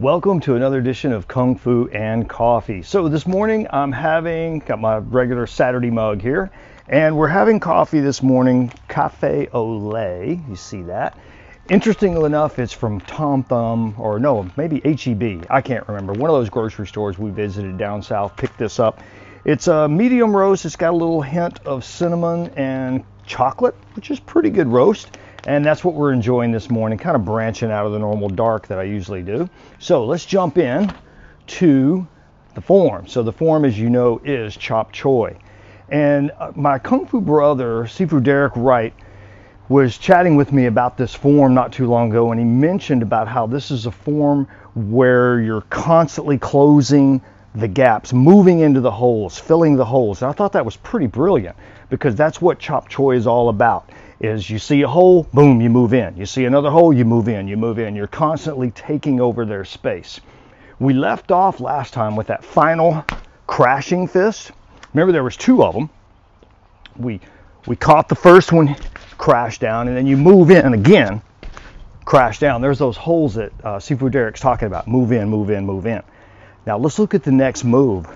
Welcome to another edition of Kung Fu and Coffee. So this morning got my regular Saturday mug here, and we're having coffee this morning, cafe au lait, you see that. Interestingly enough, it's from Tom Thumb, or no, maybe HEB, I can't remember. One of those grocery stores we visited down south picked this up. It's a medium roast, it's got a little hint of cinnamon and chocolate, which is pretty good roast. And that's what we're enjoying this morning, kind of branching out of the normal dark that I usually do. So let's jump in to the form. So the form, as you know, is Chop Choy. And my Kung Fu brother, Sifu Derek Wright, was chatting with me about this form not too long ago, and he mentioned about how this is a form where you're constantly closing the gaps, moving into the holes, filling the holes. And I thought that was pretty brilliant, because that's what Chop Choy is all about. Is you see a hole, boom, you move in. You see another hole, you move in, you move in. You're constantly taking over their space. We left off last time with that final crashing fist. Remember, there was two of them. We caught the first one, crash down, and then you move in again, crash down. There's those holes that Sifu Derek's talking about. Move in, move in, move in. Now let's look at the next move.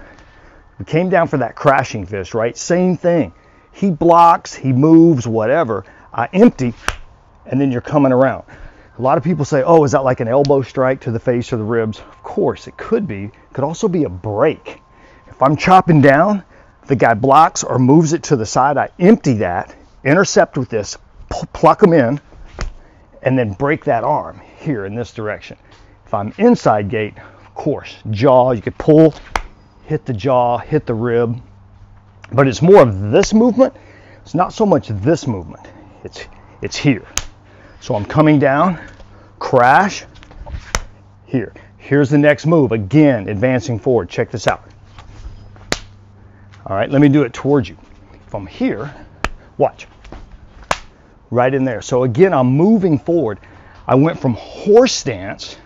We came down for that crashing fist, right? Same thing. He blocks, he moves, whatever. I empty, and then you're coming around. A lot of people say, oh, is that like an elbow strike to the face or the ribs? Of course, it could be. It could also be a break. If I'm chopping down, the guy blocks or moves it to the side, I empty that, intercept with this, pluck him in, and then break that arm here in this direction. If I'm inside gate, of course, jaw, you could pull, hit the jaw, hit the rib. But it's more of this movement. It's not so much this movement. It's here. So I'm coming down, crash, here. Here's the next move. Again, advancing forward. Check this out. All right, let me do it towards you. From here, watch. Right in there. So again, I'm moving forward. I went from horse stance,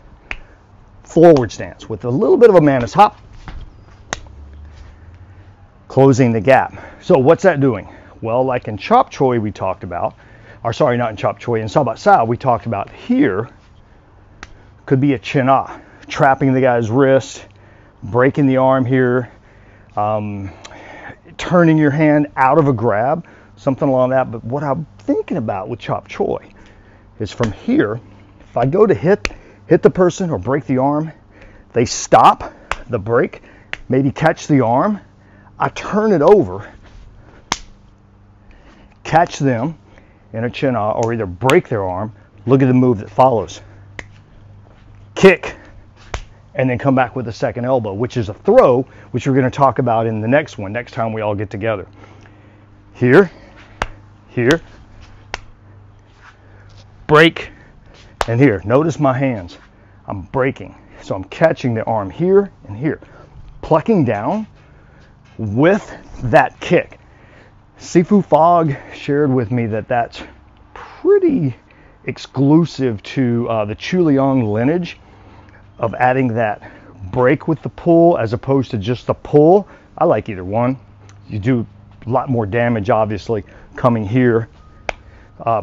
forward stance, with a little bit of a Mantis hop, closing the gap. So what's that doing? Well, like in Chop Choy we talked about, or sorry, not in Chop Choy, in Sao Bat Sao we talked about, here could be a chin ah, trapping the guy's wrist, breaking the arm here, turning your hand out of a grab, something along that. But what I'm thinking about with Chop Choy is from here, if I go to hit the person or break the arm, they stop the break, maybe catch the arm, I turn it over, catch them in a chin ah, or either break their arm. Look at the move that follows. Kick, and then come back with a second elbow, which is a throw, which we're going to talk about in the next one, next time we all get together. Here, here, break, and here. Notice my hands. I'm breaking. So I'm catching the arm here and here. Plucking down with that kick. Sifu Fog shared with me that that's pretty exclusive to the Chuliang lineage, of adding that break with the pull as opposed to just the pull. I like either one. You do a lot more damage, obviously, coming here,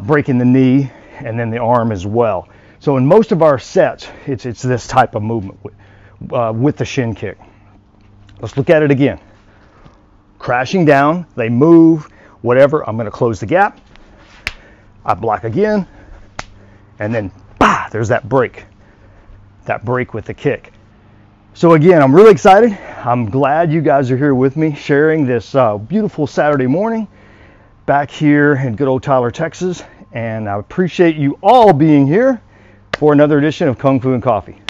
breaking the knee, and then the arm as well. So in most of our sets, it's this type of movement with the shin kick. Let's look at it again. Crashing down, they move, whatever. I'm going to close the gap. I block again, and then bah, there's that break with the kick. So again, I'm really excited. I'm glad you guys are here with me, sharing this beautiful Saturday morning back here in good old Tyler, Texas. And I appreciate you all being here for another edition of Kung Fu and Coffee.